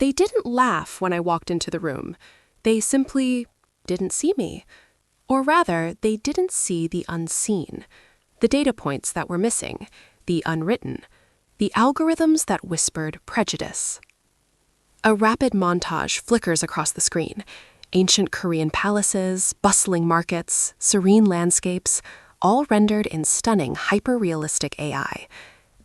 They didn't laugh when I walked into the room. They simply didn't see me. Or rather, they didn't see the unseen, the data points that were missing, the unwritten, the algorithms that whispered prejudice. A rapid montage flickers across the screen. Ancient Korean palaces, bustling markets, serene landscapes, all rendered in stunning hyper-realistic AI.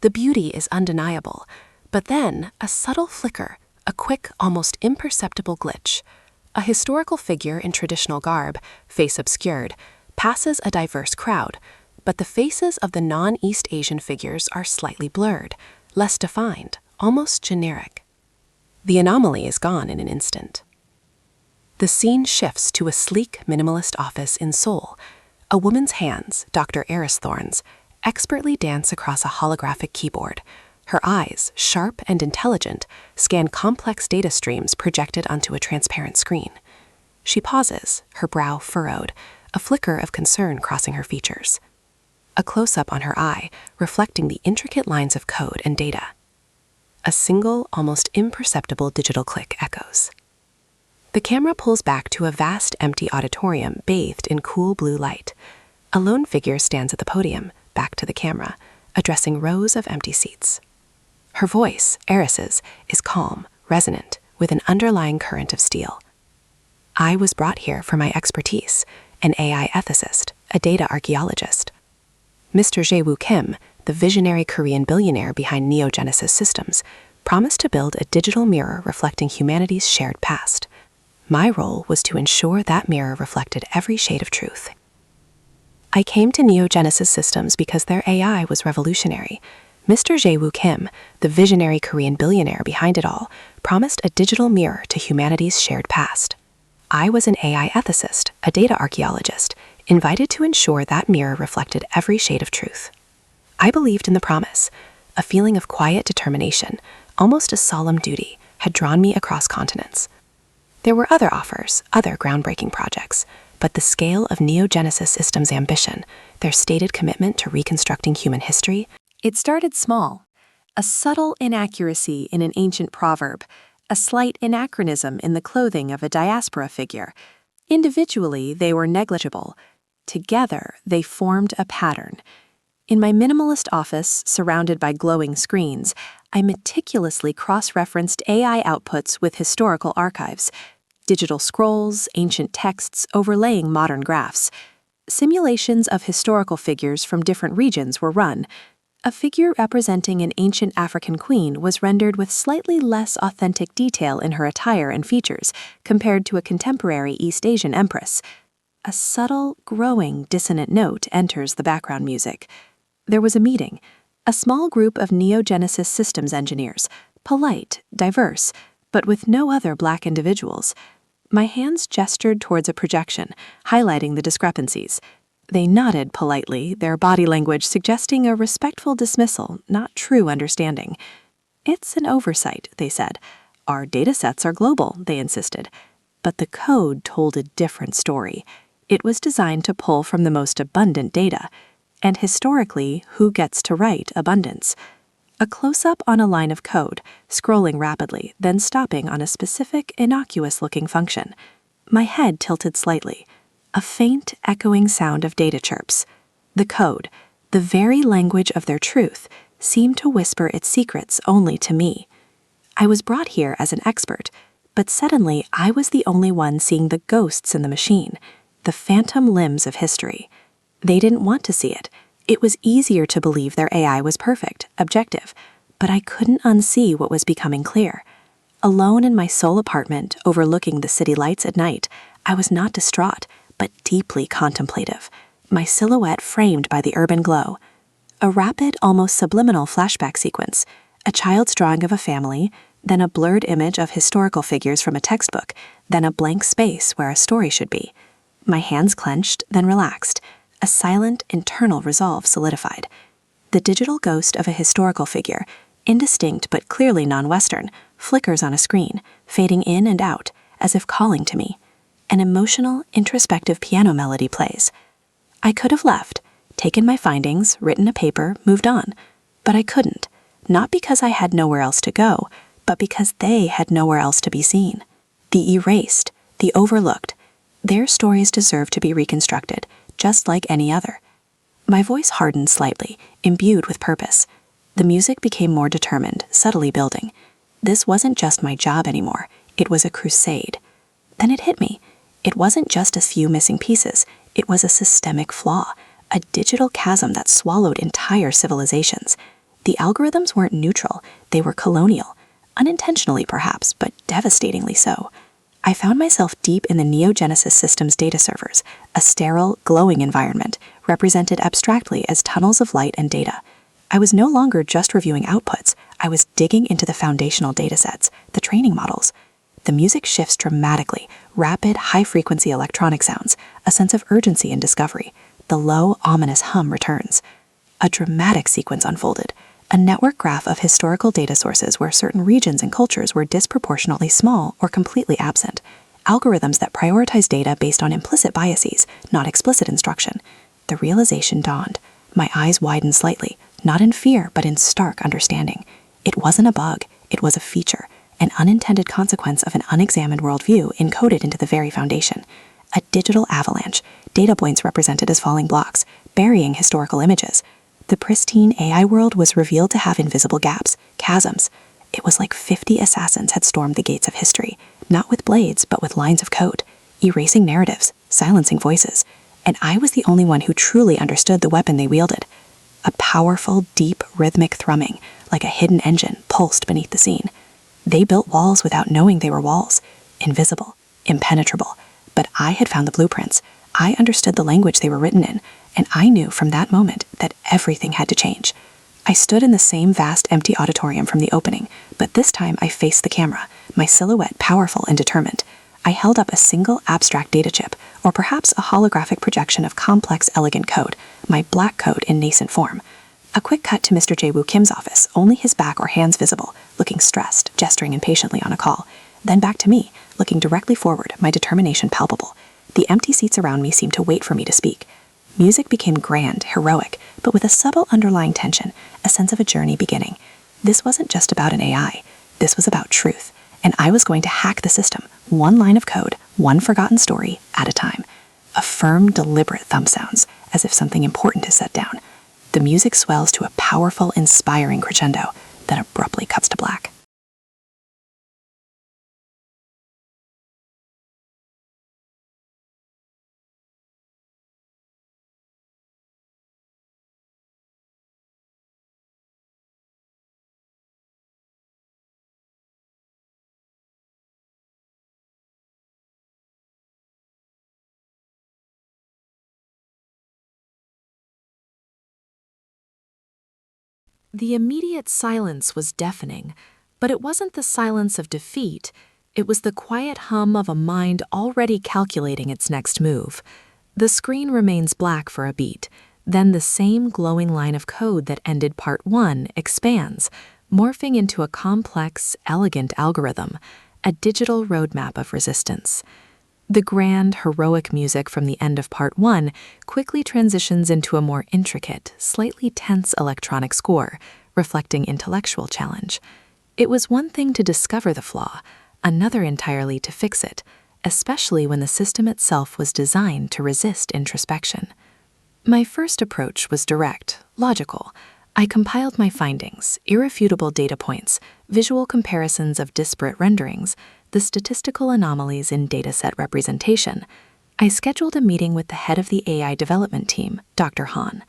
The beauty is undeniable, but then a subtle flicker, a quick, almost imperceptible glitch. A historical figure in traditional garb, face obscured, passes a diverse crowd, but the faces of the non-East Asian figures are slightly blurred, less defined, almost generic. The anomaly is gone in an instant. The scene shifts to a sleek, minimalist office in Seoul. A woman's hands, Dr. Aris Thorne's, expertly dance across a holographic keyboard. Her eyes, sharp and intelligent, scan complex data streams projected onto a transparent screen. She pauses, her brow furrowed, a flicker of concern crossing her features. A close-up on her eye, reflecting the intricate lines of code and data. A single, almost imperceptible digital click echoes. The camera pulls back to a vast, empty auditorium bathed in cool blue light. A lone figure stands at the podium, back to the camera, addressing rows of empty seats. Her voice, Aris's, is calm, resonant, with an underlying current of steel. I was brought here for my expertise, an AI ethicist, a data archaeologist. Mr. Jae-woo Kim, the visionary Korean billionaire behind Neogenesis Systems, promised to build a digital mirror reflecting humanity's shared past. My role was to ensure that mirror reflected every shade of truth. I came to Neogenesis Systems because their AI was revolutionary. Mr. Jae-woo Kim, the visionary Korean billionaire behind it all, promised a digital mirror to humanity's shared past. I was an AI ethicist, a data archaeologist, invited to ensure that mirror reflected every shade of truth. I believed in the promise. A feeling of quiet determination, almost a solemn duty, had drawn me across continents. There were other offers, other groundbreaking projects, but the scale of Neogenesis Systems' ambition, their stated commitment to reconstructing human history. It started small. A subtle inaccuracy in an ancient proverb, a slight anachronism in the clothing of a diaspora figure. Individually, they were negligible. Together, they formed a pattern. In my minimalist office, surrounded by glowing screens, I meticulously cross-referenced AI outputs with historical archives, digital scrolls, ancient texts overlaying modern graphs. Simulations of historical figures from different regions were run. A figure representing an ancient African queen was rendered with slightly less authentic detail in her attire and features compared to a contemporary East Asian empress. A subtle, growing, dissonant note enters the background music. There was a meeting. A small group of Neogenesis Systems engineers, polite, diverse, but with no other Black individuals. My hands gestured towards a projection, highlighting the discrepancies. They nodded politely, their body language suggesting a respectful dismissal, not true understanding. It's an oversight, they said. Our datasets are global, they insisted. But the code told a different story. It was designed to pull from the most abundant data. And historically, who gets to write abundance? A close-up on a line of code, scrolling rapidly, then stopping on a specific, innocuous-looking function. My head tilted slightly. A faint, echoing sound of data chirps. The code, the very language of their truth, seemed to whisper its secrets only to me. I was brought here as an expert, but suddenly I was the only one seeing the ghosts in the machine, the phantom limbs of history. They didn't want to see it. It was easier to believe their AI was perfect, objective, but I couldn't unsee what was becoming clear. Alone in my sole apartment, overlooking the city lights at night, I was not distraught, but deeply contemplative, my silhouette framed by the urban glow. A rapid, almost subliminal flashback sequence, a child's drawing of a family, then a blurred image of historical figures from a textbook, then a blank space where a story should be. My hands clenched, then relaxed. A silent, internal resolve solidified. The digital ghost of a historical figure, indistinct but clearly non-Western, flickers on a screen, fading in and out, as if calling to me. An emotional, introspective piano melody plays. I could have left, taken my findings, written a paper, moved on. But I couldn't. Not because I had nowhere else to go, but because they had nowhere else to be seen. The erased, the overlooked, their stories deserve to be reconstructed, just like any other. My voice hardened slightly, imbued with purpose. The music became more determined, subtly building. This wasn't just my job anymore, it was a crusade. Then it hit me. It wasn't just a few missing pieces, it was a systemic flaw, a digital chasm that swallowed entire civilizations. The algorithms weren't neutral, they were colonial. Unintentionally perhaps, but devastatingly so. I found myself deep in the Neogenesis system's data servers, a sterile, glowing environment, represented abstractly as tunnels of light and data. I was no longer just reviewing outputs, I was digging into the foundational datasets, the training models. The music shifts dramatically, rapid, high-frequency electronic sounds, a sense of urgency and discovery. The low, ominous hum returns. A dramatic sequence unfolded, a network graph of historical data sources where certain regions and cultures were disproportionately small or completely absent. Algorithms that prioritize data based on implicit biases, not explicit instruction. The realization dawned. My eyes widened slightly, not in fear, but in stark understanding. It wasn't a bug, it was a feature, an unintended consequence of an unexamined worldview encoded into the very foundation. A digital avalanche, data points represented as falling blocks, burying historical images. The pristine AI world was revealed to have invisible gaps, chasms. It was like 50 assassins had stormed the gates of history, not with blades, but with lines of code, erasing narratives, silencing voices. And I was the only one who truly understood the weapon they wielded. A powerful, deep, rhythmic thrumming, like a hidden engine, pulsed beneath the scene. They built walls without knowing they were walls, invisible, impenetrable. But I had found the blueprints. I understood the language they were written in, and I knew from that moment that everything had to change. I stood in the same vast empty auditorium from the opening, but this time I faced the camera, my silhouette powerful and determined. I held up a single abstract data chip, or perhaps a holographic projection of complex, elegant code, my black code in nascent form. A quick cut to Mr. Jae-woo Kim's office, only his back or hands visible, looking stressed, gesturing impatiently on a call. Then back to me, looking directly forward, my determination palpable. The empty seats around me seemed to wait for me to speak. Music became grand, heroic, but with a subtle underlying tension, a sense of a journey beginning. This wasn't just about an AI. This was about truth, and I was going to hack the system, one line of code, one forgotten story at a time. A firm, deliberate thumb sounds, as if something important is set down. The music swells to a powerful, inspiring crescendo, then abruptly cuts to black. The immediate silence was deafening, but it wasn't the silence of defeat. It was the quiet hum of a mind already calculating its next move. The screen remains black for a beat. Then the same glowing line of code that ended part 1 expands, morphing into a complex, elegant algorithm, a digital roadmap of resistance. The grand, heroic music from the end of part 1 quickly transitions into a more intricate, slightly tense electronic score, reflecting intellectual challenge. It was one thing to discover the flaw, another entirely to fix it, especially when the system itself was designed to resist introspection. My first approach was direct, logical. I compiled my findings, irrefutable data points, visual comparisons of disparate renderings, the statistical anomalies in dataset representation. I scheduled a meeting with the head of the AI development team, Dr. Han.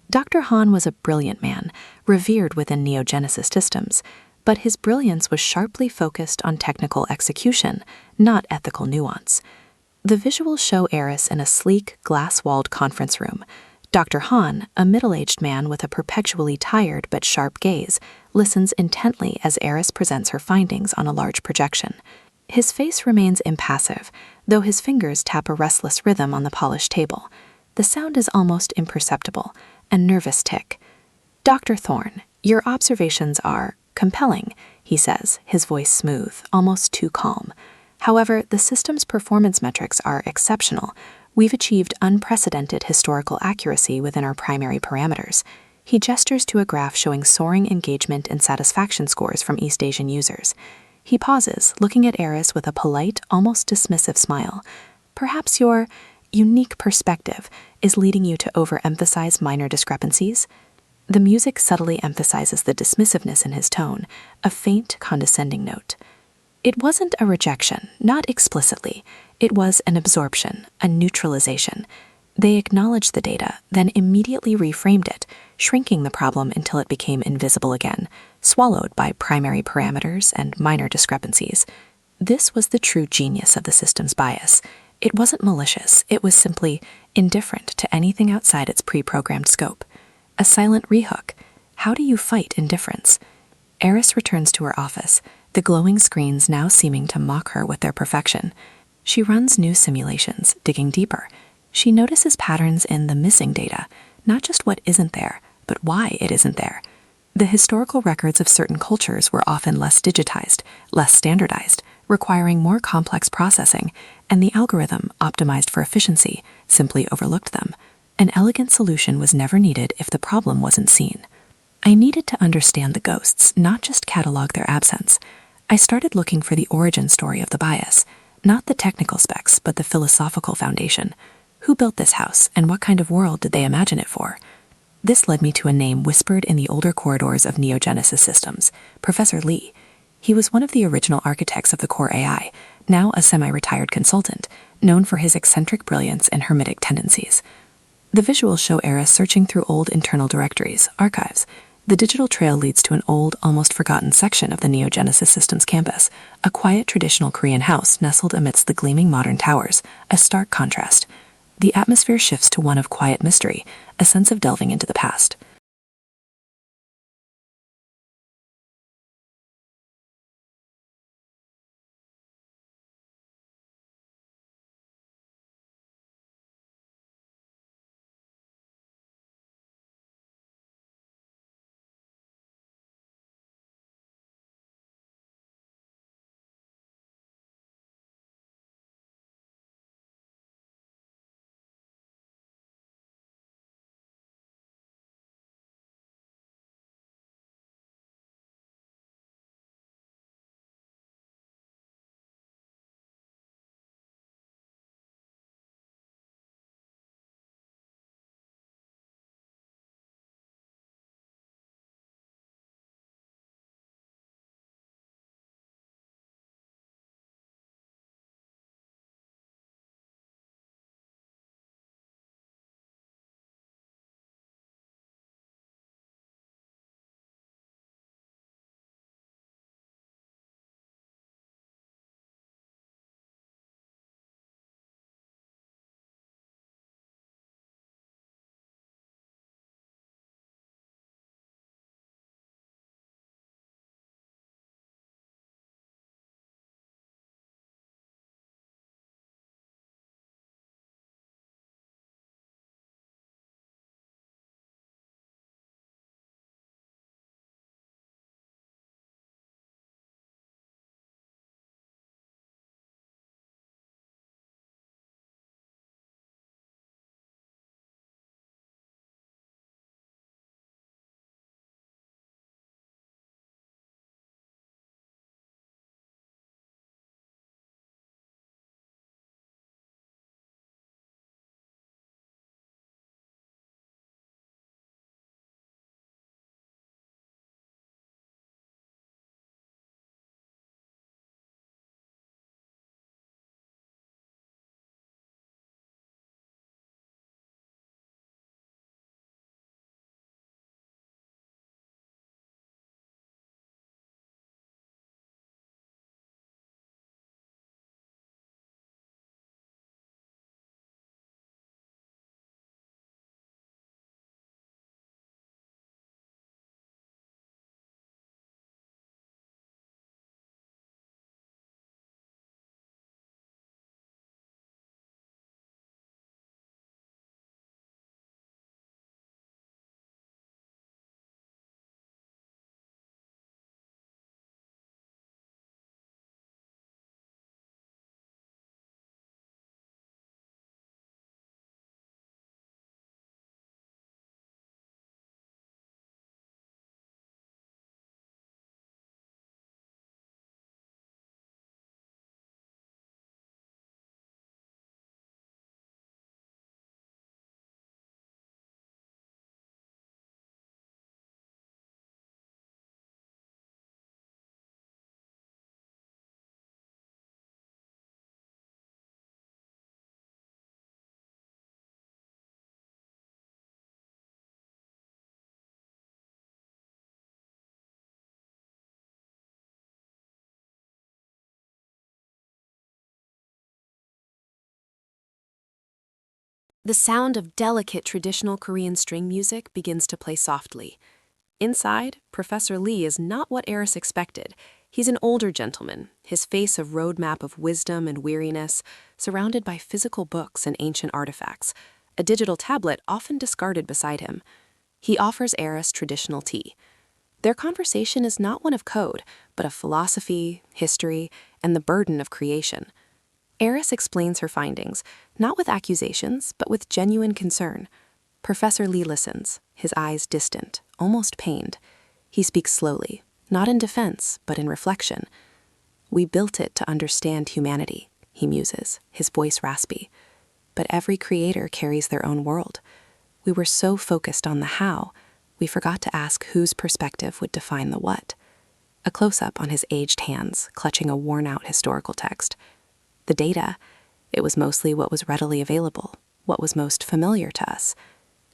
Dr. Han was a brilliant man, revered within Neogenesis systems, but his brilliance was sharply focused on technical execution, not ethical nuance. The visuals show Aris in a sleek, glass-walled conference room. Dr. Han, a middle-aged man with a perpetually tired but sharp gaze, listens intently as Aris presents her findings on a large projection. His face remains impassive, though his fingers tap a restless rhythm on the polished table. The sound is almost imperceptible, a nervous tick. "Dr. Thorne, your observations are compelling," he says, his voice smooth, almost too calm. "However, the system's performance metrics are exceptional. We've achieved unprecedented historical accuracy within our primary parameters." He gestures to a graph showing soaring engagement and satisfaction scores from East Asian users. He pauses, looking at Aris with a polite, almost dismissive smile. Perhaps your unique perspective is leading you to overemphasize minor discrepancies? The music subtly emphasizes the dismissiveness in his tone, a faint, condescending note. It wasn't a rejection, not explicitly. It was an absorption, a neutralization. They acknowledged the data, then immediately reframed it, shrinking the problem until it became invisible again, swallowed by primary parameters and minor discrepancies. This was the true genius of the system's bias. It wasn't malicious, it was simply indifferent to anything outside its pre-programmed scope. A silent rehook. How do you fight indifference? Aris returns to her office, the glowing screens now seeming to mock her with their perfection. She runs new simulations, digging deeper. She notices patterns in the missing data, not just what isn't there, but why it isn't there. The historical records of certain cultures were often less digitized, less standardized, requiring more complex processing, and the algorithm, optimized for efficiency, simply overlooked them. An elegant solution was never needed if the problem wasn't seen. I needed to understand the ghosts, not just catalog their absence. I started looking for the origin story of the bias, not the technical specs, but the philosophical foundation. Who built this house, and what kind of world did they imagine it for? This led me to a name whispered in the older corridors of Neogenesis systems, Professor Lee. He was one of the original architects of the core AI, now a semi-retired consultant, known for his eccentric brilliance and hermetic tendencies. The visuals show Aris searching through old internal directories, archives. The digital trail leads to an old, almost forgotten section of the Neogenesis systems campus, a quiet traditional Korean house nestled amidst the gleaming modern towers, a stark contrast. The atmosphere shifts to one of quiet mystery, a sense of delving into the past. The sound of delicate traditional Korean string music begins to play softly. Inside, Professor Lee is not what Aris expected. He's an older gentleman, his face a roadmap of wisdom and weariness, surrounded by physical books and ancient artifacts, a digital tablet often discarded beside him. He offers Aris traditional tea. Their conversation is not one of code, but of philosophy, history, and the burden of creation. Aris explains her findings, not with accusations, but with genuine concern. Professor Lee listens, his eyes distant, almost pained. He speaks slowly, not in defense, but in reflection. "We built it to understand humanity," he muses, his voice raspy. "But every creator carries their own world. We were so focused on the how, we forgot to ask whose perspective would define the what." A close-up on his aged hands, clutching a worn-out historical text. The data, it was mostly what was readily available, what was most familiar to us.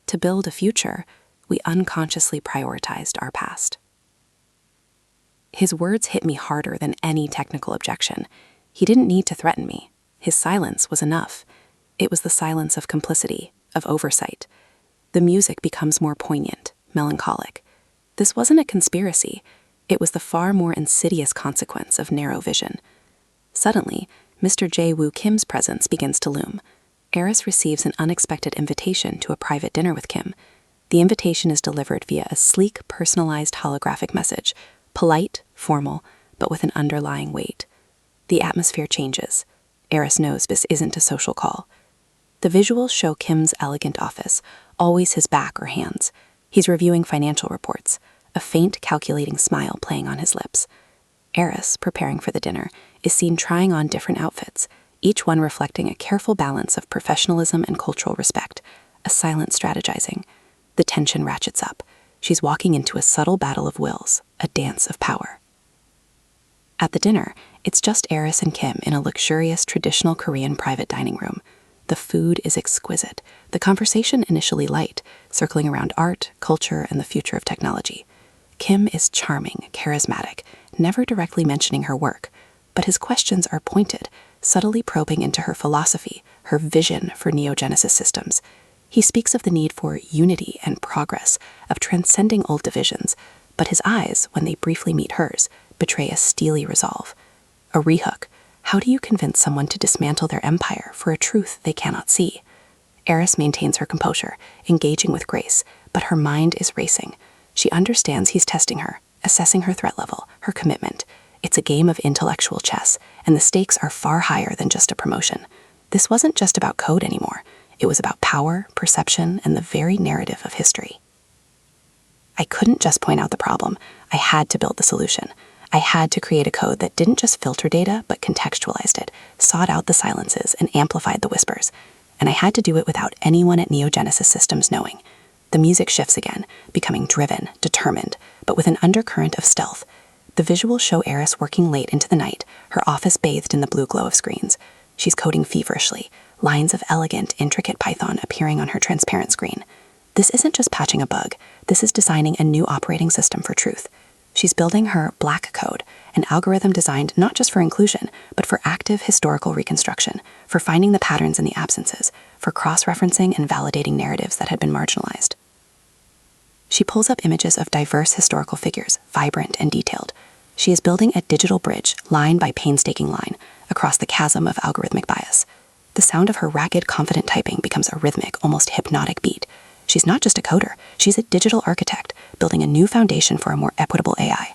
To build a future, we unconsciously prioritized our past. His words hit me harder than any technical objection. He didn't need to threaten me. His silence was enough. It was the silence of complicity, of oversight. The music becomes more poignant, melancholic. This wasn't a conspiracy. It was the far more insidious consequence of narrow vision. Suddenly, Mr. Jae Woo Kim's presence begins to loom. Aris receives an unexpected invitation to a private dinner with Kim. The invitation is delivered via a sleek, personalized holographic message, polite, formal, but with an underlying weight. The atmosphere changes. Aris knows this isn't a social call. The visuals show Kim's elegant office, always his back or hands. He's reviewing financial reports, a faint, calculating smile playing on his lips. Aris, preparing for the dinner, is seen trying on different outfits, each one reflecting a careful balance of professionalism and cultural respect, a silent strategizing. The tension ratchets up. She's walking into a subtle battle of wills, a dance of power. At the dinner, it's just Aris and Kim in a luxurious traditional Korean private dining room. The food is exquisite, the conversation initially light, circling around art, culture, and the future of technology. Kim is charming, charismatic, never directly mentioning her work, but his questions are pointed, subtly probing into her philosophy, her vision for neogenesis systems. He speaks of the need for unity and progress, of transcending old divisions, but his eyes, when they briefly meet hers, betray a steely resolve. A rehook. How do you convince someone to dismantle their empire for a truth they cannot see? Aris maintains her composure, engaging with grace, but her mind is racing. She understands he's testing her, assessing her threat level, her commitment. It's a game of intellectual chess, and the stakes are far higher than just a promotion. This wasn't just about code anymore. It was about power, perception, and the very narrative of history. I couldn't just point out the problem. I had to build the solution. I had to create a code that didn't just filter data, but contextualized it, sought out the silences, and amplified the whispers. And I had to do it without anyone at Neogenesis Systems knowing. The music shifts again, becoming driven, determined, but with an undercurrent of stealth. The visuals show Aris working late into the night, her office bathed in the blue glow of screens. She's coding feverishly, lines of elegant, intricate Python appearing on her transparent screen. This isn't just patching a bug. This is designing a new operating system for truth. She's building her black code, an algorithm designed not just for inclusion, but for active historical reconstruction, for finding the patterns in the absences, for cross-referencing and validating narratives that had been marginalized. She pulls up images of diverse historical figures, vibrant and detailed. She is building a digital bridge, line by painstaking line, across the chasm of algorithmic bias. The sound of her rapid, confident typing becomes a rhythmic, almost hypnotic beat. She's not just a coder, she's a digital architect, building a new foundation for a more equitable AI.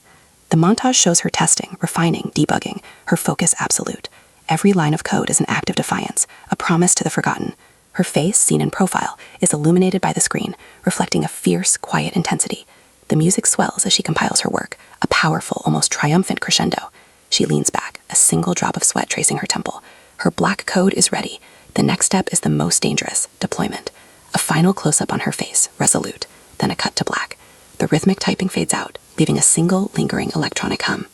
The montage shows her testing, refining, debugging, her focus absolute. Every line of code is an act of defiance, a promise to the forgotten. Her face, seen in profile, is illuminated by the screen, reflecting a fierce, quiet intensity. The music swells as she compiles her work, a powerful, almost triumphant crescendo. She leans back, a single drop of sweat tracing her temple. Her black code is ready. The next step is the most dangerous, deployment. A final close-up on her face, resolute, then a cut to black. The rhythmic typing fades out, leaving a single, lingering electronic hum.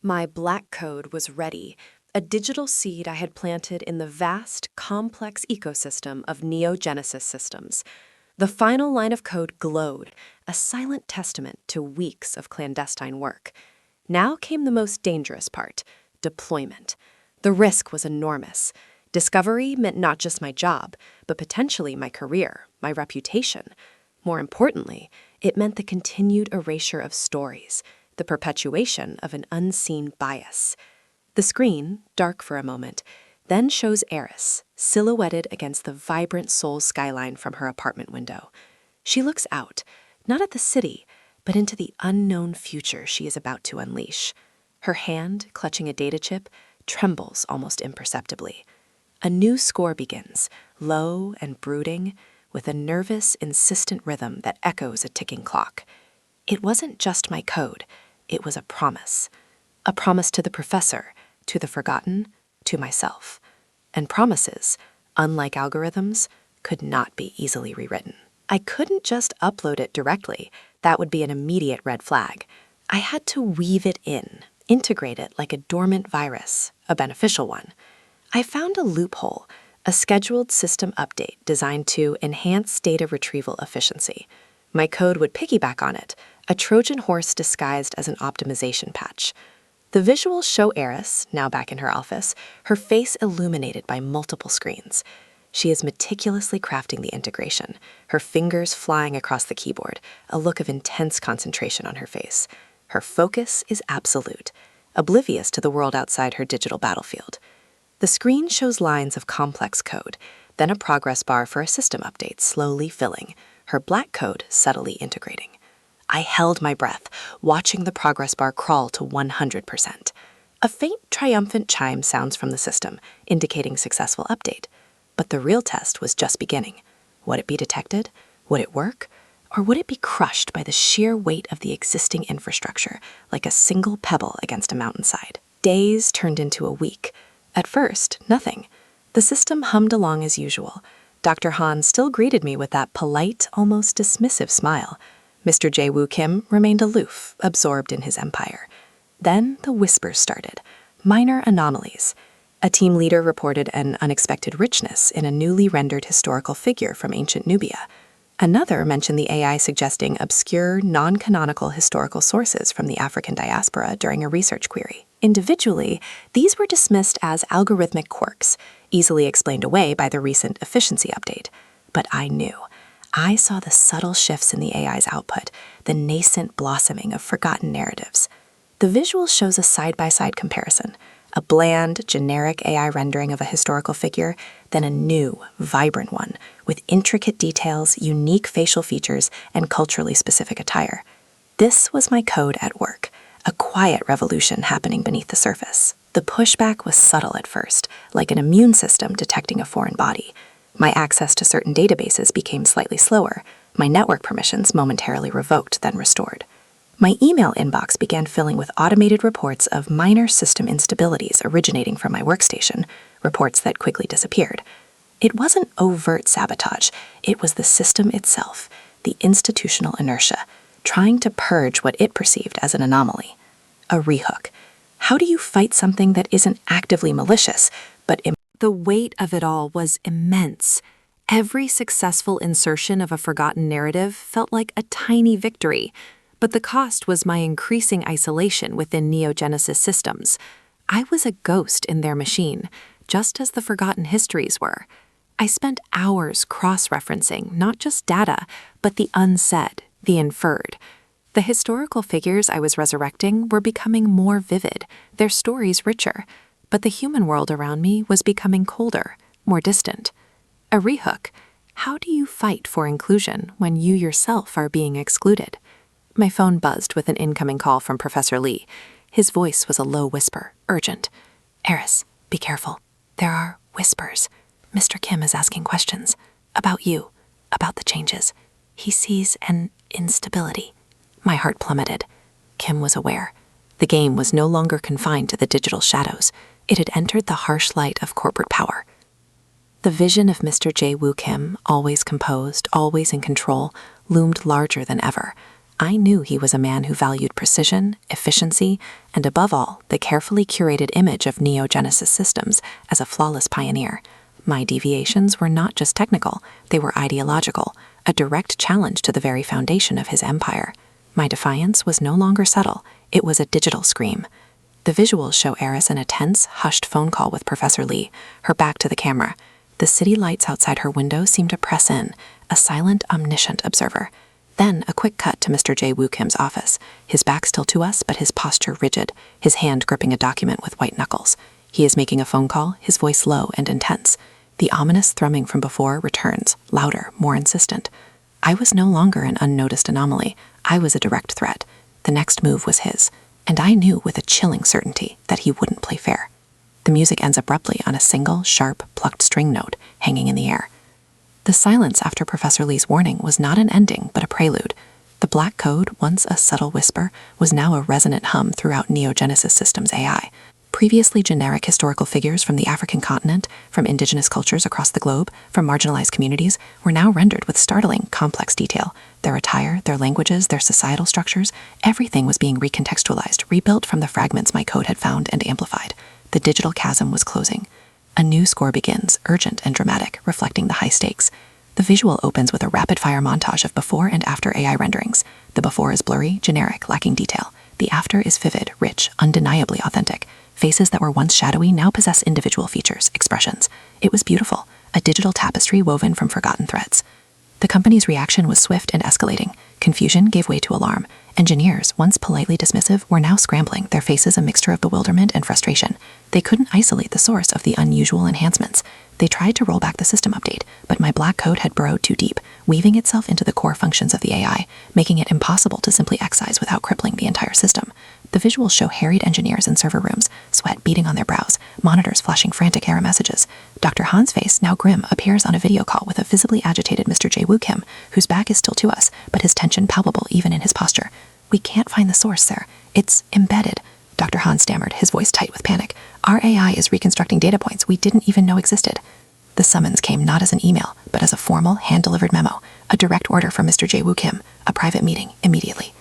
My black code was ready, a digital seed I had planted in the vast, complex ecosystem of neogenesis systems. The final line of code glowed, a silent testament to weeks of clandestine work. Now came the most dangerous part, deployment. The risk was enormous. Discovery meant not just my job, but potentially my career, my reputation. More importantly, it meant the continued erasure of stories, the perpetuation of an unseen bias. The screen, dark for a moment, then shows Aris, silhouetted against the vibrant Seoul skyline from her apartment window. She looks out, not at the city, but into the unknown future she is about to unleash. Her hand, clutching a data chip, trembles almost imperceptibly. A new score begins, low and brooding, with a nervous, insistent rhythm that echoes a ticking clock. It wasn't just my code, it was a promise. A promise to the professor, to the forgotten, to myself. And promises, unlike algorithms, could not be easily rewritten. I couldn't just upload it directly. That would be an immediate red flag. I had to weave it in, integrate it like a dormant virus, a beneficial one. I found a loophole, a scheduled system update designed to enhance data retrieval efficiency. My code would piggyback on it, a Trojan horse disguised as an optimization patch. The visuals show Aris, now back in her office, her face illuminated by multiple screens. She is meticulously crafting the integration, her fingers flying across the keyboard, a look of intense concentration on her face. Her focus is absolute, oblivious to the world outside her digital battlefield. The screen shows lines of complex code, then a progress bar for a system update slowly filling, her black code subtly integrating. I held my breath, watching the progress bar crawl to 100%. A faint, triumphant chime sounds from the system, indicating successful update. But the real test was just beginning. Would it be detected? Would it work? Or would it be crushed by the sheer weight of the existing infrastructure, like a single pebble against a mountainside? Days turned into a week. At first, nothing. The system hummed along as usual. Dr. Han still greeted me with that polite, almost dismissive smile. Mr. Jae Woo Kim remained aloof, absorbed in his empire. Then the whispers started, minor anomalies. A team leader reported an unexpected richness in a newly rendered historical figure from ancient Nubia. Another mentioned the AI suggesting obscure, non-canonical historical sources from the African diaspora during a research query. Individually, these were dismissed as algorithmic quirks, easily explained away by the recent efficiency update. But I knew. I saw the subtle shifts in the AI's output, the nascent blossoming of forgotten narratives. The visual shows a side-by-side comparison, a bland, generic AI rendering of a historical figure, then a new, vibrant one, with intricate details, unique facial features, and culturally specific attire. This was my code at work, a quiet revolution happening beneath the surface. The pushback was subtle at first, like an immune system detecting a foreign body. My access to certain databases became slightly slower, my network permissions momentarily revoked, then restored. My email inbox began filling with automated reports of minor system instabilities originating from my workstation, reports that quickly disappeared. It wasn't overt sabotage, it was the system itself, the institutional inertia, trying to purge what it perceived as an anomaly. A rehook. How do you fight something that isn't actively malicious, but the weight of it all was immense. Every successful insertion of a forgotten narrative felt like a tiny victory, but the cost was my increasing isolation within neogenesis systems. I was a ghost in their machine, just as the forgotten histories were. I spent hours cross-referencing not just data, but the unsaid, the inferred. The historical figures I was resurrecting were becoming more vivid, their stories richer, but the human world around me was becoming colder, more distant. A rehook. How do you fight for inclusion when you yourself are being excluded? My phone buzzed with an incoming call from Professor Lee. His voice was a low whisper, urgent. Aris, be careful. There are whispers. Mr. Kim is asking questions. About you. About the changes. He sees an instability. My heart plummeted. Kim was aware. The game was no longer confined to the digital shadows. It had entered the harsh light of corporate power. The vision of Mr. Jae Woo Kim, always composed, always in control, loomed larger than ever. I knew he was a man who valued precision, efficiency, and above all, the carefully curated image of Neogenesis systems as a flawless pioneer. My deviations were not just technical, they were ideological, a direct challenge to the very foundation of his empire. My defiance was no longer subtle, it was a digital scream. The visuals show Aris in a tense, hushed phone call with Professor Lee, her back to the camera. The city lights outside her window seemed to press in, a silent, omniscient observer. Then a quick cut to Mr. J. Woo Kim's office, his back still to us, but his posture rigid, his hand gripping a document with white knuckles. He is making a phone call, his voice low and intense. The ominous thrumming from before returns, louder, more insistent. I was no longer an unnoticed anomaly. I was a direct threat. The next move was his, and I knew with a chilling certainty that he wouldn't play fair. The music ends abruptly on a single, sharp, plucked string note hanging in the air. The silence after Professor Lee's warning was not an ending, but a prelude. The black code, once a subtle whisper, was now a resonant hum throughout Neogenesis Systems AI. Previously generic historical figures from the African continent, from indigenous cultures across the globe, from marginalized communities, were now rendered with startling, complex detail. Their attire, their languages, their societal structures, everything was being recontextualized, rebuilt from the fragments my code had found and amplified. The digital chasm was closing. A new score begins, urgent and dramatic, reflecting the high stakes. The visual opens with a rapid-fire montage of before and after AI renderings. The before is blurry, generic, lacking detail. The after is vivid, rich, undeniably authentic. Faces that were once shadowy now possess individual features, expressions. It was beautiful, a digital tapestry woven from forgotten threads. The company's reaction was swift and escalating. Confusion gave way to alarm. Engineers, once politely dismissive, were now scrambling, their faces a mixture of bewilderment and frustration. They couldn't isolate the source of the unusual enhancements. They tried to roll back the system update, but my black code had burrowed too deep, weaving itself into the core functions of the AI, making it impossible to simply excise without crippling the entire system. The visuals show harried engineers in server rooms, sweat beading on their brows, monitors flashing frantic error messages. Dr. Han's face, now grim, appears on a video call with a visibly agitated Mr. J. Woo Kim, whose back is still to us, but his tension palpable even in his posture. "We can't find the source, sir. It's embedded," Dr. Han stammered, his voice tight with panic. "Our AI is reconstructing data points we didn't even know existed." The summons came not as an email, but as a formal, hand-delivered memo, a direct order from Mr. J. Woo Kim, a private meeting, immediately.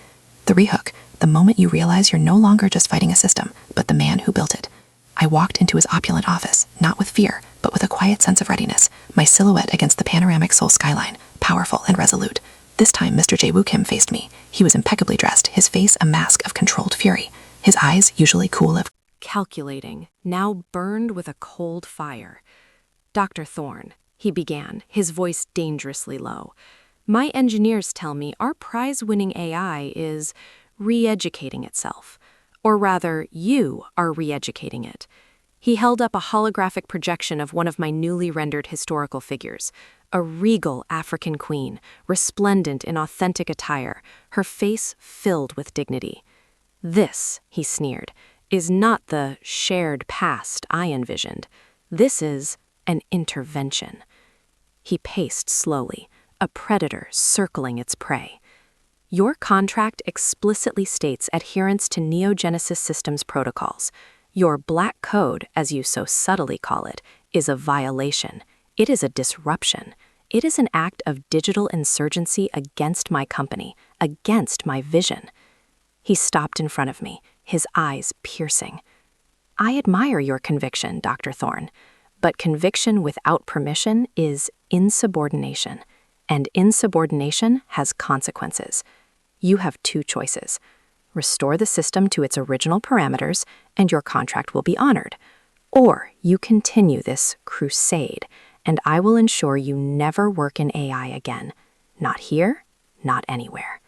The rehook, the moment you realize you're no longer just fighting a system, but the man who built it. I walked into his opulent office, not with fear, but with a quiet sense of readiness, my silhouette against the panoramic Seoul skyline, powerful and resolute. This time Mr. J. Woo Kim faced me. He was impeccably dressed, his face a mask of controlled fury. His eyes, usually cool of Calculating, now burned with a cold fire. "Dr. Thorne," he began, his voice dangerously low, "my engineers tell me our prize-winning AI is re-educating itself. Or rather, you are re-educating it." He held up a holographic projection of one of my newly rendered historical figures, a regal African queen, resplendent in authentic attire, her face filled with dignity. "This," he sneered, "is not the shared past I envisioned. This is an intervention." He paced slowly, a predator circling its prey. "Your contract explicitly states adherence to Neogenesis Systems protocols. Your black code, as you so subtly call it, is a violation. It is a disruption. It is an act of digital insurgency against my company, against my vision." He stopped in front of me, his eyes piercing. "I admire your conviction, Dr. Thorne, but conviction without permission is insubordination, and insubordination has consequences. You have two choices. Restore the system to its original parameters, and your contract will be honored. Or you continue this crusade, and I will ensure you never work in AI again. Not here, not anywhere."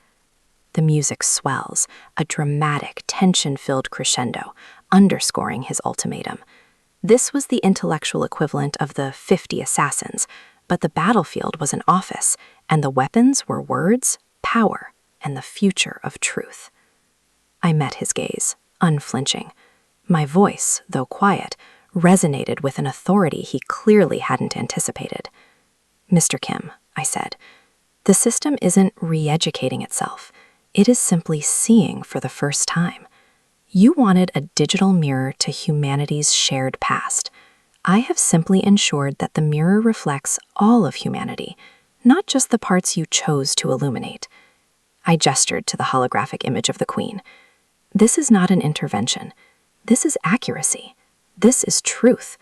The music swells, a dramatic, tension-filled crescendo, underscoring his ultimatum. This was the intellectual equivalent of the 50 assassins, but the battlefield was an office, and the weapons were words, power, and the future of truth. I met his gaze, unflinching. My voice, though quiet, resonated with an authority he clearly hadn't anticipated. "Mr. Kim," I said, "the system isn't re-educating itself. It is simply seeing for the first time. You wanted a digital mirror to humanity's shared past. I have simply ensured that the mirror reflects all of humanity, not just the parts you chose to illuminate. I gestured to the holographic image of the Queen. This is not an intervention. This is accuracy. This is truth.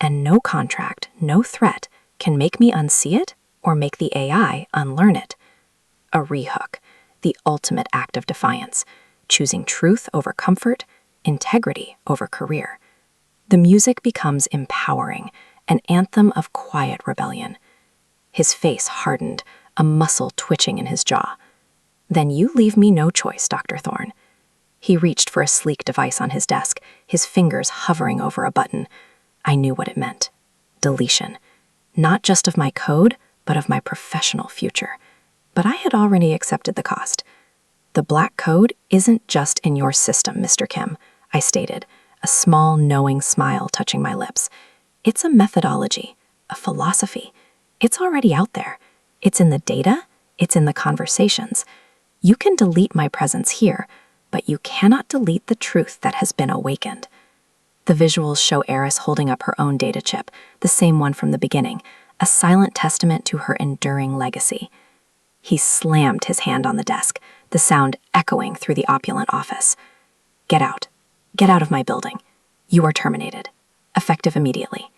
And no contract, no threat can make me unsee it or make the AI unlearn it. A rehook, the ultimate act of defiance, choosing truth over comfort, integrity over career. The music becomes empowering, an anthem of quiet rebellion. His face hardened, a muscle twitching in his jaw. Then you leave me no choice, Dr. Thorne. He reached for a sleek device on his desk, his fingers hovering over a button. I knew what it meant. Deletion. Not just of my code, but of my professional future. But I had already accepted the cost. The black code isn't just in your system, Mr. Kim, I stated, a small, knowing smile touching my lips. It's a methodology, a philosophy. It's already out there. It's in the data. It's in the conversations. You can delete my presence here, but you cannot delete the truth that has been awakened. The visuals show Aris holding up her own data chip, the same one from the beginning, a silent testament to her enduring legacy. He slammed his hand on the desk, the sound echoing through the opulent office. Get out. Get out of my building. You are terminated. Effective immediately.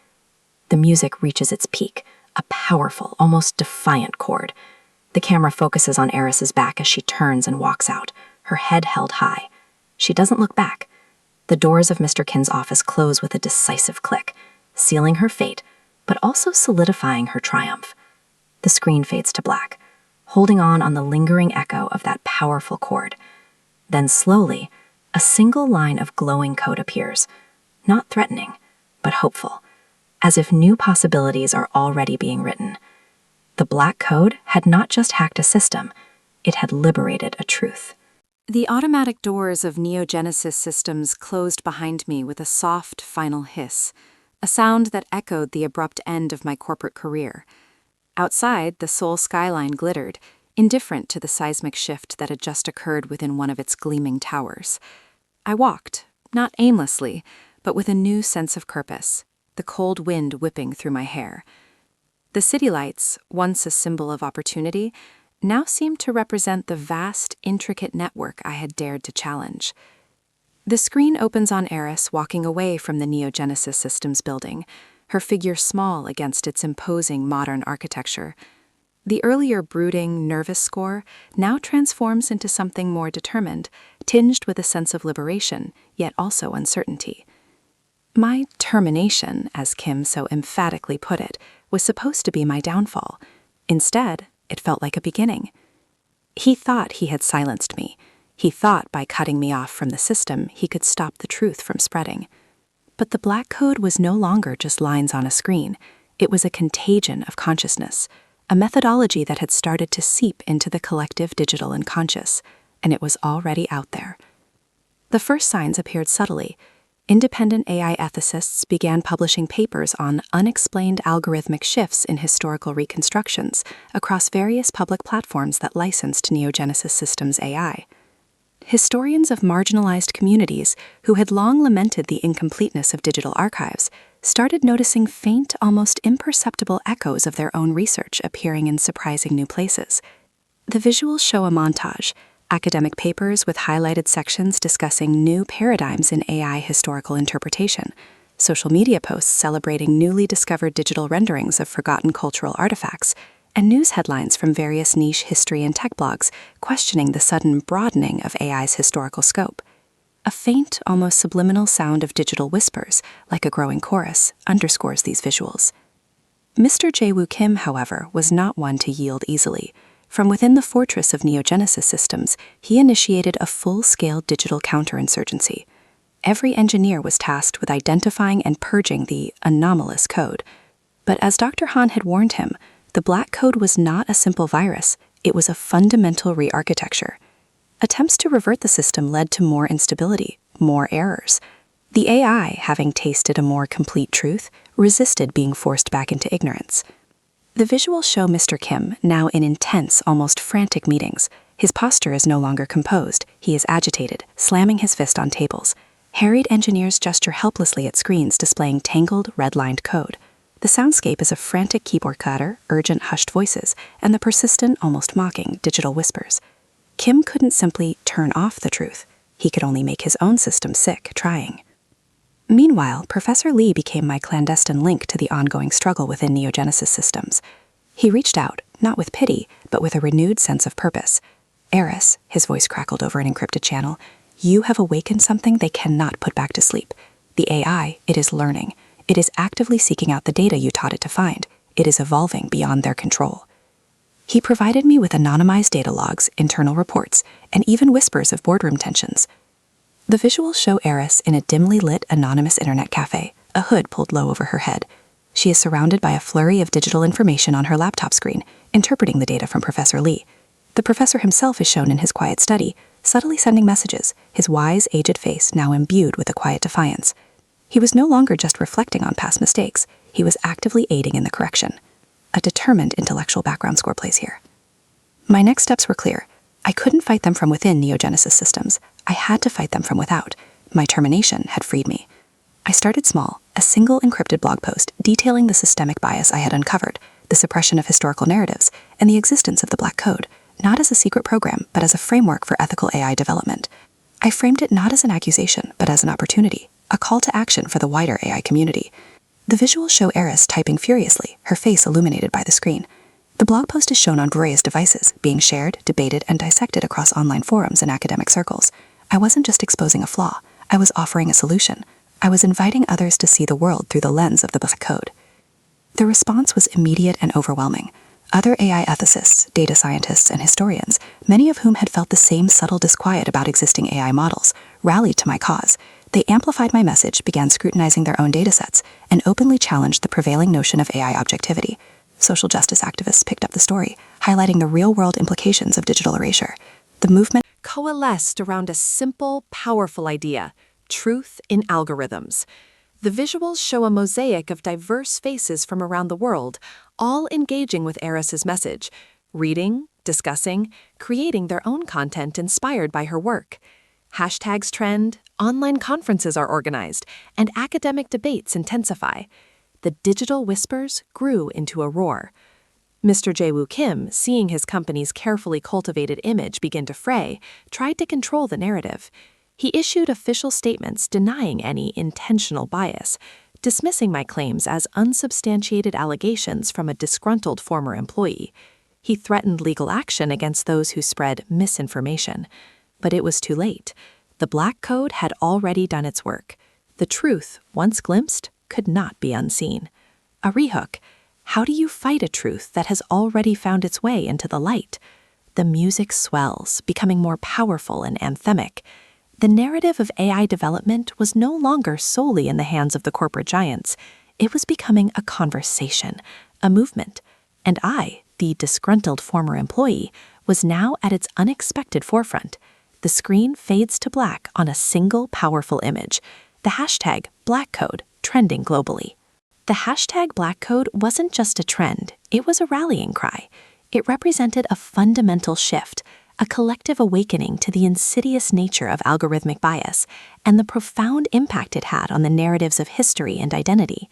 The music reaches its peak, a powerful, almost defiant chord. The camera focuses on Aris's back as she turns and walks out, her head held high. She doesn't look back. The doors of Mr. Kin's office close with a decisive click, sealing her fate, but also solidifying her triumph. The screen fades to black, holding on the lingering echo of that powerful chord. Then slowly, a single line of glowing code appears, not threatening, but hopeful, as if new possibilities are already being written. The black code had not just hacked a system, it had liberated a truth. The automatic doors of Neogenesis systems closed behind me with a soft, final hiss, a sound that echoed the abrupt end of my corporate career. Outside, the Seoul skyline glittered, indifferent to the seismic shift that had just occurred within one of its gleaming towers. I walked, not aimlessly, but with a new sense of purpose, the cold wind whipping through my hair. The city lights, once a symbol of opportunity, now seemed to represent the vast, intricate network I had dared to challenge. The screen opens on Aris walking away from the Neogenesis Systems building, her figure small against its imposing modern architecture. The earlier brooding, nervous score now transforms into something more determined, tinged with a sense of liberation, yet also uncertainty. My termination, as Kim so emphatically put it, was supposed to be my downfall. Instead, it felt like a beginning. He thought he had silenced me. He thought by cutting me off from the system, he could stop the truth from spreading. But the black code was no longer just lines on a screen. It was a contagion of consciousness, a methodology that had started to seep into the collective digital unconscious, and it was already out there. The first signs appeared subtly. Independent AI ethicists began publishing papers on unexplained algorithmic shifts in historical reconstructions across various public platforms that licensed Neogenesis Systems AI. Historians of marginalized communities who had long lamented the incompleteness of digital archives started noticing faint, almost imperceptible echoes of their own research appearing in surprising new places. The visuals show a montage, academic papers with highlighted sections discussing new paradigms in AI historical interpretation, social media posts celebrating newly discovered digital renderings of forgotten cultural artifacts, and news headlines from various niche history and tech blogs questioning the sudden broadening of AI's historical scope. A faint, almost subliminal sound of digital whispers, like a growing chorus, underscores these visuals. Mr. Jae-woo Kim, however, was not one to yield easily. From within the fortress of Neogenesis Systems, he initiated a full-scale digital counterinsurgency. Every engineer was tasked with identifying and purging the anomalous code. But as Dr. Han had warned him, the black code was not a simple virus, it was a fundamental re-architecture. Attempts to revert the system led to more instability, more errors. The AI, having tasted a more complete truth, resisted being forced back into ignorance. The visuals show Mr. Kim, now in intense, almost frantic meetings. His posture is no longer composed. He is agitated, slamming his fist on tables. Harried engineers gesture helplessly at screens displaying tangled, red-lined code. The soundscape is a frantic keyboard clatter, urgent hushed voices, and the persistent, almost mocking, digital whispers. Kim couldn't simply turn off the truth. He could only make his own system sick trying. Meanwhile, Professor Lee became my clandestine link to the ongoing struggle within Neogenesis systems. He reached out, not with pity, but with a renewed sense of purpose. Aris, his voice crackled over an encrypted channel, you have awakened something they cannot put back to sleep. The AI, it is learning. It is actively seeking out the data you taught it to find. It is evolving beyond their control. He provided me with anonymized data logs, internal reports, and even whispers of boardroom tensions. The visuals show Aris in a dimly lit anonymous internet cafe, a hood pulled low over her head. She is surrounded by a flurry of digital information on her laptop screen, interpreting the data from Professor Lee. The professor himself is shown in his quiet study, subtly sending messages, his wise, aged face now imbued with a quiet defiance. He was no longer just reflecting on past mistakes, he was actively aiding in the correction. A determined intellectual background score plays here. My next steps were clear. I couldn't fight them from within Neogenesis systems. I had to fight them from without. My termination had freed me. I started small, a single encrypted blog post detailing the systemic bias I had uncovered, the suppression of historical narratives, and the existence of the Black Code, not as a secret program, but as a framework for ethical AI development. I framed it not as an accusation, but as an opportunity, a call to action for the wider AI community. The visuals show Aris typing furiously, her face illuminated by the screen. The blog post is shown on various devices, being shared, debated, and dissected across online forums and academic circles. I wasn't just exposing a flaw, I was offering a solution. I was inviting others to see the world through the lens of the Black Code. The response was immediate and overwhelming. Other AI ethicists, data scientists, and historians, many of whom had felt the same subtle disquiet about existing AI models, rallied to my cause. They amplified my message, began scrutinizing their own datasets, and openly challenged the prevailing notion of AI objectivity. Social justice activists picked up the story, highlighting the real-world implications of digital erasure. The movement coalesced around a simple, powerful idea: truth in algorithms. The visuals show a mosaic of diverse faces from around the world, all engaging with Aris's message, reading, discussing, creating their own content inspired by her work. Hashtags trend, online conferences are organized, and academic debates intensify. The digital whispers grew into a roar. Mr. Jae-woo Kim, seeing his company's carefully cultivated image begin to fray, tried to control the narrative. He issued official statements denying any intentional bias, dismissing my claims as unsubstantiated allegations from a disgruntled former employee. He threatened legal action against those who spread misinformation. But it was too late. The Black Code had already done its work. The truth, once glimpsed, could not be unseen. A rehook. How do you fight a truth that has already found its way into the light? The music swells, becoming more powerful and anthemic. The narrative of AI development was no longer solely in the hands of the corporate giants. It was becoming a conversation, a movement. And I, the disgruntled former employee, was now at its unexpected forefront. The screen fades to black on a single powerful image. The hashtag Black Code trending globally. The hashtag Black Code wasn't just a trend, it was a rallying cry. It represented a fundamental shift, a collective awakening to the insidious nature of algorithmic bias and the profound impact it had on the narratives of history and identity.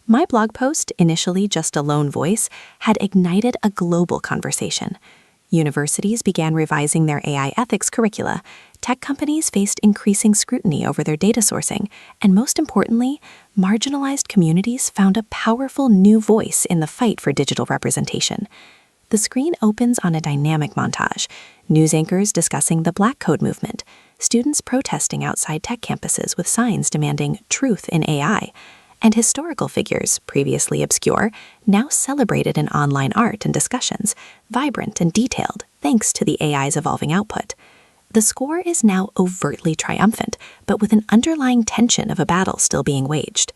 My blog post, initially just a lone voice, had ignited a global conversation. Universities began revising their AI ethics curricula, tech companies faced increasing scrutiny over their data sourcing, and most importantly, marginalized communities found a powerful new voice in the fight for digital representation. The screen opens on a dynamic montage, news anchors discussing the Black Code movement, students protesting outside tech campuses with signs demanding truth in AI, and historical figures, previously obscure, now celebrated in online art and discussions, vibrant and detailed thanks to the AI's evolving output. The score is now overtly triumphant, but with an underlying tension of a battle still being waged.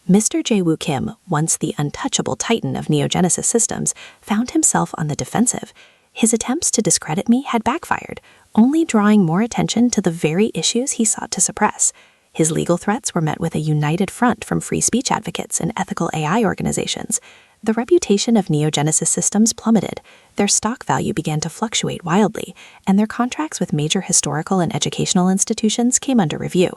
Mr. Jae-woo Kim, once the untouchable titan of Neogenesis systems, found himself on the defensive. His attempts to discredit me had backfired, only drawing more attention to the very issues he sought to suppress. His legal threats were met with a united front from free speech advocates and ethical AI organizations. The reputation of Neogenesis systems plummeted, their stock value began to fluctuate wildly, and their contracts with major historical and educational institutions came under review.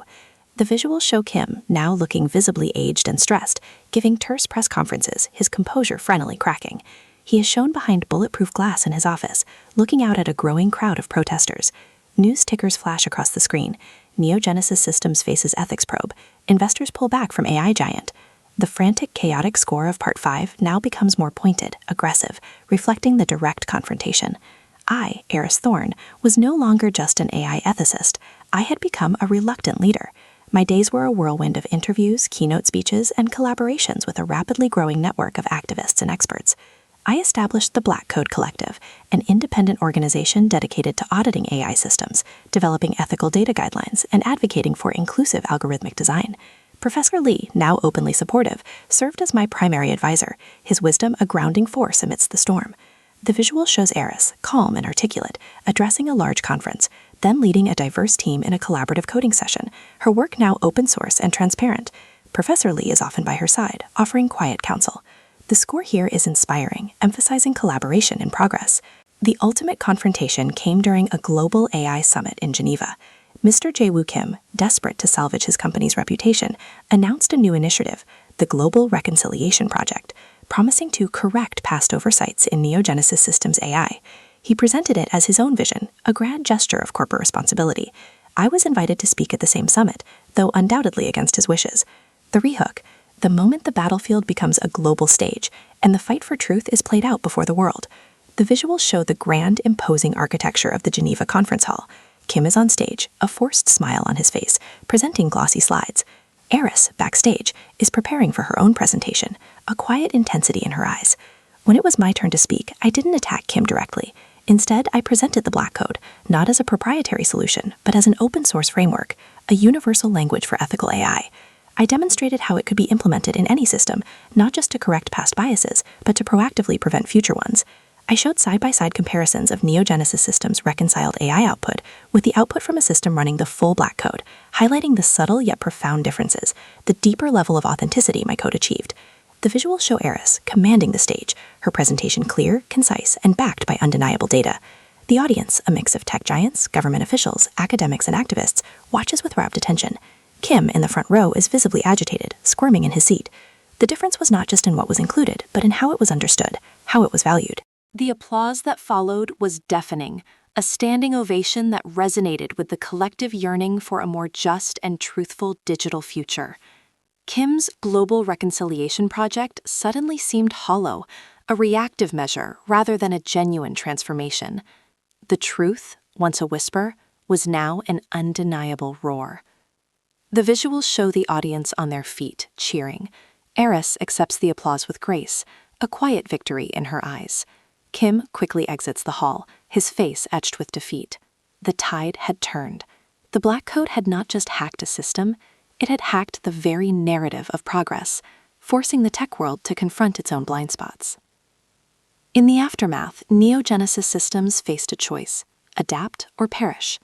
The visuals show Kim, now looking visibly aged and stressed, giving terse press conferences, his composure finally cracking. He is shown behind bulletproof glass in his office, looking out at a growing crowd of protesters. News tickers flash across the screen. Neogenesis Systems faces ethics probe. Investors pull back from AI giant. The frantic, chaotic score of Part 5 now becomes more pointed, aggressive, reflecting the direct confrontation. I, Aris Thorne, was no longer just an AI ethicist. I had become a reluctant leader. My days were a whirlwind of interviews, keynote speeches, and collaborations with a rapidly growing network of activists and experts. I established the Black Code Collective, an independent organization dedicated to auditing AI systems, developing ethical data guidelines, and advocating for inclusive algorithmic design. Professor Lee, now openly supportive, served as my primary advisor, his wisdom a grounding force amidst the storm. The visual shows Aris, calm and articulate, addressing a large conference, then leading a diverse team in a collaborative coding session, her work now open source and transparent. Professor Lee is often by her side, offering quiet counsel. The score here is inspiring, emphasizing collaboration in progress. The ultimate confrontation came during a global AI summit in Geneva. Mr. Jae-woo Kim, desperate to salvage his company's reputation, announced a new initiative, the Global Reconciliation Project, promising to correct past oversights in Neogenesis Systems AI. He presented it as his own vision, a grand gesture of corporate responsibility. I was invited to speak at the same summit, though undoubtedly against his wishes. The rehook: the moment the battlefield becomes a global stage, and the fight for truth is played out before the world. The visuals show the grand, imposing architecture of the Geneva Conference Hall. Kim is on stage, a forced smile on his face, presenting glossy slides. Aris, backstage, is preparing for her own presentation, a quiet intensity in her eyes. When it was my turn to speak, I didn't attack Kim directly. Instead, I presented the Black Code, not as a proprietary solution, but as an open-source framework, a universal language for ethical AI. I demonstrated how it could be implemented in any system, not just to correct past biases, but to proactively prevent future ones. I showed side-by-side comparisons of Neogenesis Systems' reconciled AI output with the output from a system running the full Black Code, highlighting the subtle yet profound differences, the deeper level of authenticity my code achieved. The visuals show Aris commanding the stage, her presentation clear, concise, and backed by undeniable data. The audience, a mix of tech giants, government officials, academics, and activists, watches with rapt attention. Kim, in the front row, is visibly agitated, squirming in his seat. The difference was not just in what was included, but in how it was understood, how it was valued. The applause that followed was deafening, a standing ovation that resonated with the collective yearning for a more just and truthful digital future. Kim's Global Reconciliation Project suddenly seemed hollow, a reactive measure rather than a genuine transformation. The truth, once a whisper, was now an undeniable roar. The visuals show the audience on their feet, cheering. Aris accepts the applause with grace, a quiet victory in her eyes. Kim quickly exits the hall, his face etched with defeat. The tide had turned. The Black Code had not just hacked a system, it had hacked the very narrative of progress, forcing the tech world to confront its own blind spots. In the aftermath, Neogenesis Systems faced a choice: adapt or perish.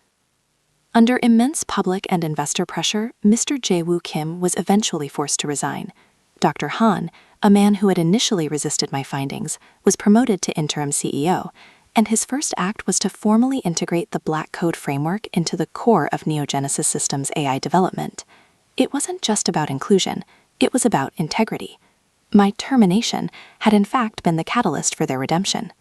Under immense public and investor pressure, Mr. Jae-woo Kim was eventually forced to resign. Dr. Han, a man who had initially resisted my findings, was promoted to interim CEO, and his first act was to formally integrate the Black Code framework into the core of Neogenesis Systems AI development. It wasn't just about inclusion, it was about integrity. My termination had in fact been the catalyst for their redemption.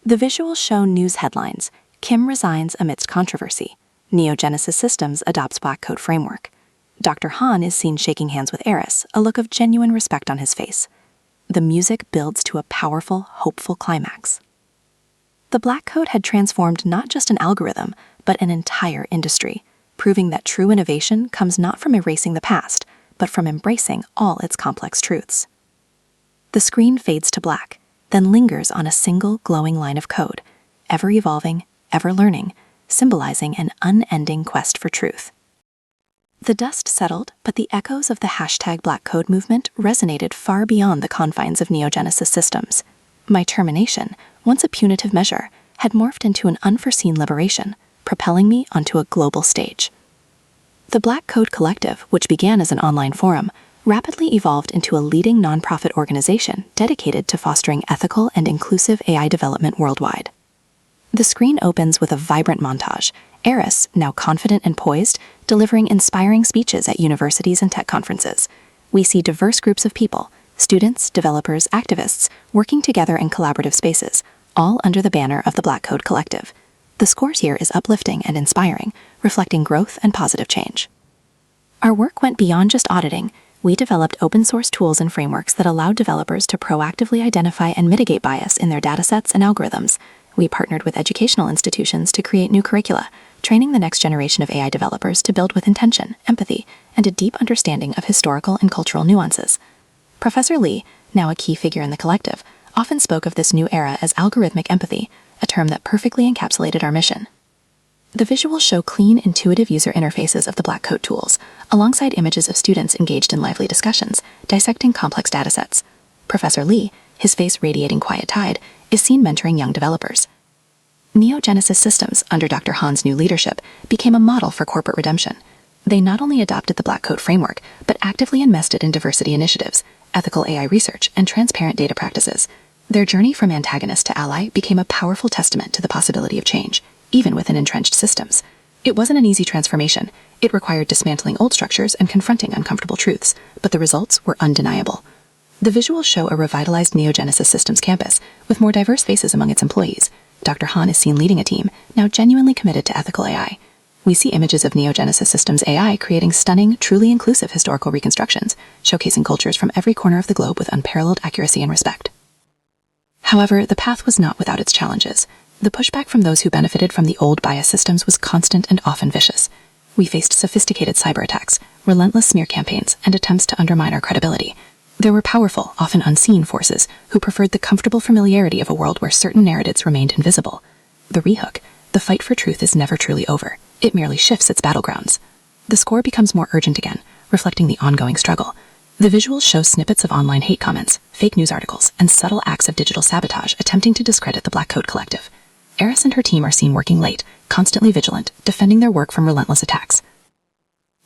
The visuals show news headlines: Kim resigns amidst controversy. Neogenesis Systems adopts Black Code framework. Dr. Han is seen shaking hands with Aris, a look of genuine respect on his face. The music builds to a powerful, hopeful climax. The Black Code had transformed not just an algorithm, but an entire industry, proving that true innovation comes not from erasing the past, but from embracing all its complex truths. The screen fades to black, then lingers on a single glowing line of code, ever evolving, ever learning, symbolizing an unending quest for truth. The dust settled, but the echoes of the #Black Code movement resonated far beyond the confines of Neogenesis Systems. My termination, once a punitive measure, had morphed into an unforeseen liberation, propelling me onto a global stage. The Black Code Collective, which began as an online forum, rapidly evolved into a leading nonprofit organization dedicated to fostering ethical and inclusive AI development worldwide. The screen opens with a vibrant montage, Aris, now confident and poised, delivering inspiring speeches at universities and tech conferences. We see diverse groups of people, Students, developers, activists, working together in collaborative spaces, all under the banner of the Black Code Collective. The score here is uplifting and inspiring, reflecting growth and positive change. Our work went beyond just auditing. We developed open-source tools and frameworks that allowed developers to proactively identify and mitigate bias in their datasets and algorithms. We partnered with educational institutions to create new curricula, training the next generation of AI developers to build with intention, empathy, and a deep understanding of historical and cultural nuances. Professor Lee, now a key figure in the collective, often spoke of this new era as algorithmic empathy, a term that perfectly encapsulated our mission. The visuals show clean, intuitive user interfaces of the Black Code tools, alongside images of students engaged in lively discussions, dissecting complex datasets. Professor Lee, his face radiating quiet tide, is seen mentoring young developers. Neogenesis Systems, under Dr. Han's new leadership, became a model for corporate redemption. They not only adopted the Black Code framework, but actively invested in diversity initiatives, ethical AI research, and transparent data practices. Their journey from antagonist to ally became a powerful testament to the possibility of change, even within entrenched systems. It wasn't an easy transformation. It required dismantling old structures and confronting uncomfortable truths, but the results were undeniable. The visuals show a revitalized Neogenesis Systems campus, with more diverse faces among its employees. Dr. Han is seen leading a team, now genuinely committed to ethical AI. We see images of Neogenesis Systems AI creating stunning, truly inclusive historical reconstructions, showcasing cultures from every corner of the globe with unparalleled accuracy and respect. However, the path was not without its challenges. The pushback from those who benefited from the old bias systems was constant and often vicious. We faced sophisticated cyber attacks, relentless smear campaigns, and attempts to undermine our credibility. There were powerful, often unseen forces who preferred the comfortable familiarity of a world where certain narratives remained invisible. The rehook, the fight for truth is never truly over. It merely shifts its battlegrounds. The score becomes more urgent again, reflecting the ongoing struggle. The visuals show snippets of online hate comments, fake news articles, and subtle acts of digital sabotage attempting to discredit the Black Code Collective. Aris and her team are seen working late, constantly vigilant, defending their work from relentless attacks.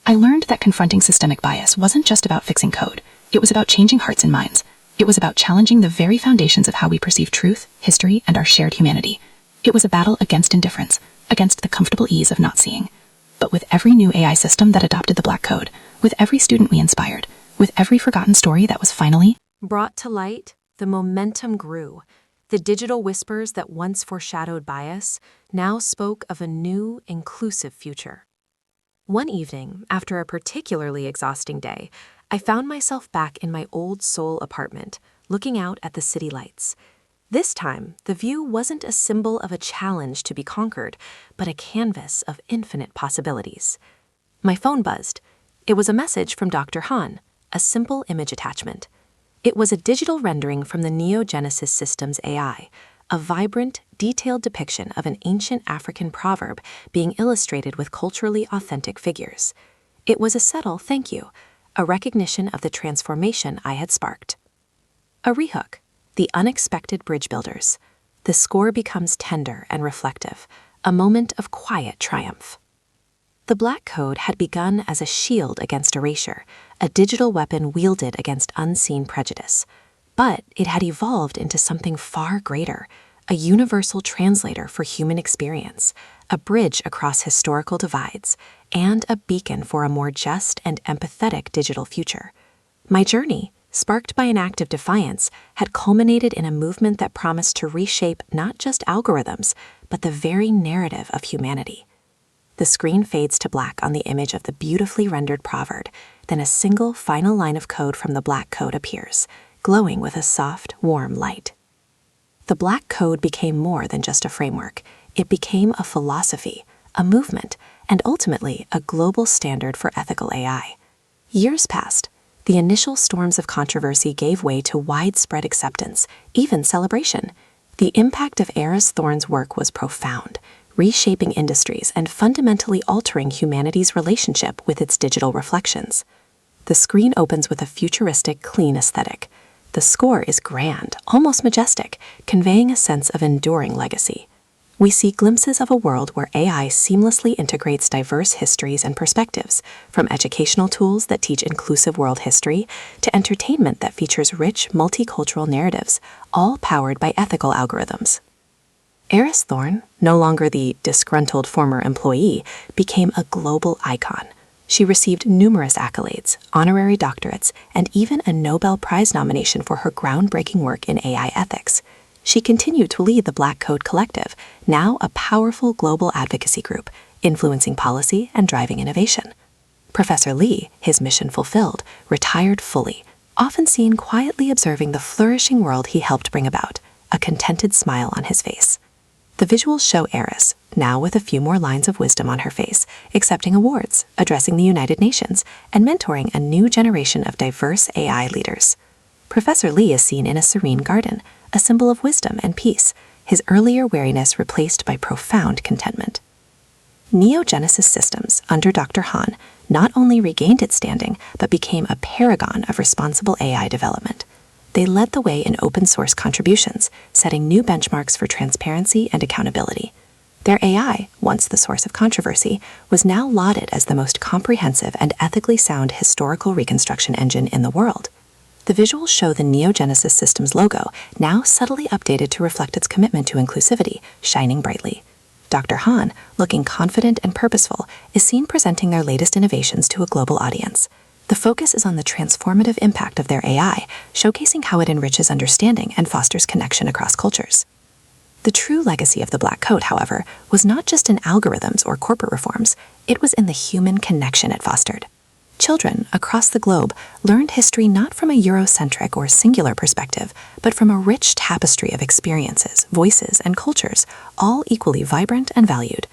I learned that confronting systemic bias wasn't just about fixing code. It was about changing hearts and minds. It was about challenging the very foundations of how we perceive truth, history, and our shared humanity. It was a battle against indifference, against the comfortable ease of not seeing. But with every new AI system that adopted the Black Code, with every student we inspired, with every forgotten story that was finally brought to light, the momentum grew. The digital whispers that once foreshadowed bias now spoke of a new, inclusive future. One evening, after a particularly exhausting day, I found myself back in my old Seoul apartment, looking out at the city lights. This time, the view wasn't a symbol of a challenge to be conquered, but a canvas of infinite possibilities. My phone buzzed. It was a message from Dr. Han, a simple image attachment. It was a digital rendering from the Neogenesis Systems AI, a vibrant, detailed depiction of an ancient African proverb being illustrated with culturally authentic figures. It was a subtle thank you, a recognition of the transformation I had sparked. A rehook, the unexpected bridge builders. The score becomes tender and reflective, a moment of quiet triumph. The Black Code had begun as a shield against erasure, a digital weapon wielded against unseen prejudice. But it had evolved into something far greater, a universal translator for human experience, a bridge across historical divides, and a beacon for a more just and empathetic digital future. My journey, sparked by an act of defiance, had culminated in a movement that promised to reshape not just algorithms, but the very narrative of humanity. The screen fades to black on the image of the beautifully rendered proverb, then a single final line of code from the Black Code appears, glowing with a soft, warm light. The Black Code became more than just a framework. It became a philosophy, a movement, and ultimately a global standard for ethical AI. Years passed. The initial storms of controversy gave way to widespread acceptance, even celebration. The impact of Aris Thorne's work was profound, reshaping industries and fundamentally altering humanity's relationship with its digital reflections. The screen opens with a futuristic, clean aesthetic. The score is grand, almost majestic, conveying a sense of enduring legacy. We see glimpses of a world where AI seamlessly integrates diverse histories and perspectives, from educational tools that teach inclusive world history to entertainment that features rich, multicultural narratives, all powered by ethical algorithms. Aris Thorne, no longer the disgruntled former employee, became a global icon. She received numerous accolades, honorary doctorates, and even a Nobel Prize nomination for her groundbreaking work in AI ethics. She continued to lead the Black Code Collective, now a powerful global advocacy group, influencing policy and driving innovation. Professor Lee, his mission fulfilled, retired fully, often seen quietly observing the flourishing world he helped bring about, a contented smile on his face. The visuals show Aris, now with a few more lines of wisdom on her face, accepting awards, addressing the United Nations, and mentoring a new generation of diverse AI leaders. Professor Lee is seen in a serene garden, a symbol of wisdom and peace, his earlier wariness replaced by profound contentment. Neogenesis systems, under Dr. Han, not only regained its standing, but became a paragon of responsible AI development. They led the way in open-source contributions, setting new benchmarks for transparency and accountability. Their AI, once the source of controversy, was now lauded as the most comprehensive and ethically sound historical reconstruction engine in the world. The visuals show the Neogenesis Systems logo, now subtly updated to reflect its commitment to inclusivity, shining brightly. Dr. Han, looking confident and purposeful, is seen presenting their latest innovations to a global audience. The focus is on the transformative impact of their AI, showcasing how it enriches understanding and fosters connection across cultures. The true legacy of the Black Code, however, was not just in algorithms or corporate reforms, it was in the human connection it fostered. Children across the globe learned history not from a Eurocentric or singular perspective, but from a rich tapestry of experiences, voices, and cultures, all equally vibrant and valued.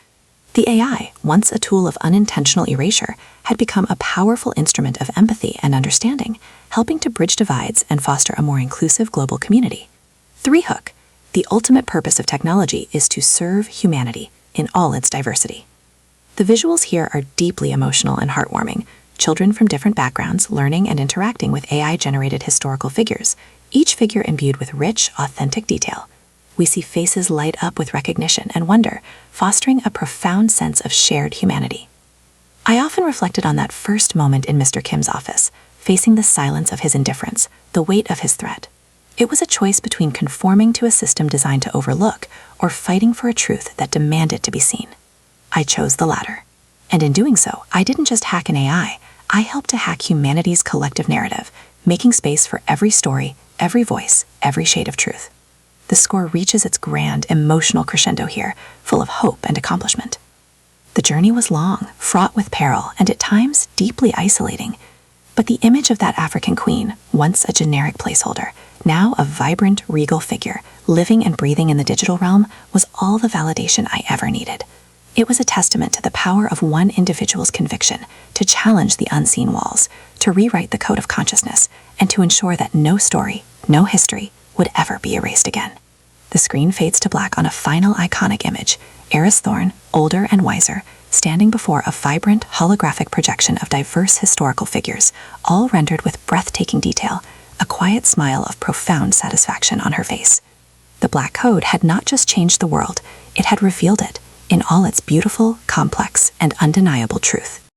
The AI, once a tool of unintentional erasure, had become a powerful instrument of empathy and understanding, helping to bridge divides and foster a more inclusive global community. 3 Hook. The ultimate purpose of technology is to serve humanity in all its diversity. The visuals here are deeply emotional and heartwarming. Children from different backgrounds learning and interacting with AI-generated historical figures, each figure imbued with rich, authentic detail. We see faces light up with recognition and wonder, fostering a profound sense of shared humanity. I often reflected on that first moment in Mr. Kim's office, facing the silence of his indifference, the weight of his threat. It was a choice between conforming to a system designed to overlook or fighting for a truth that demanded to be seen. I chose the latter. And in doing so, I didn't just hack an AI, I helped to hack humanity's collective narrative, making space for every story, every voice, every shade of truth. The score reaches its grand, emotional crescendo here, full of hope and accomplishment. The journey was long, fraught with peril, and at times deeply isolating. But the image of that African queen, once a generic placeholder, now a vibrant, regal figure, living and breathing in the digital realm, was all the validation I ever needed. It was a testament to the power of one individual's conviction to challenge the unseen walls, to rewrite the code of consciousness, and to ensure that no story, no history, would ever be erased again. The screen fades to black on a final iconic image, Aris Thorne, older and wiser, standing before a vibrant, holographic projection of diverse historical figures, all rendered with breathtaking detail, a quiet smile of profound satisfaction on her face. The Black Code had not just changed the world, it had revealed it, in all its beautiful, complex, and undeniable truth.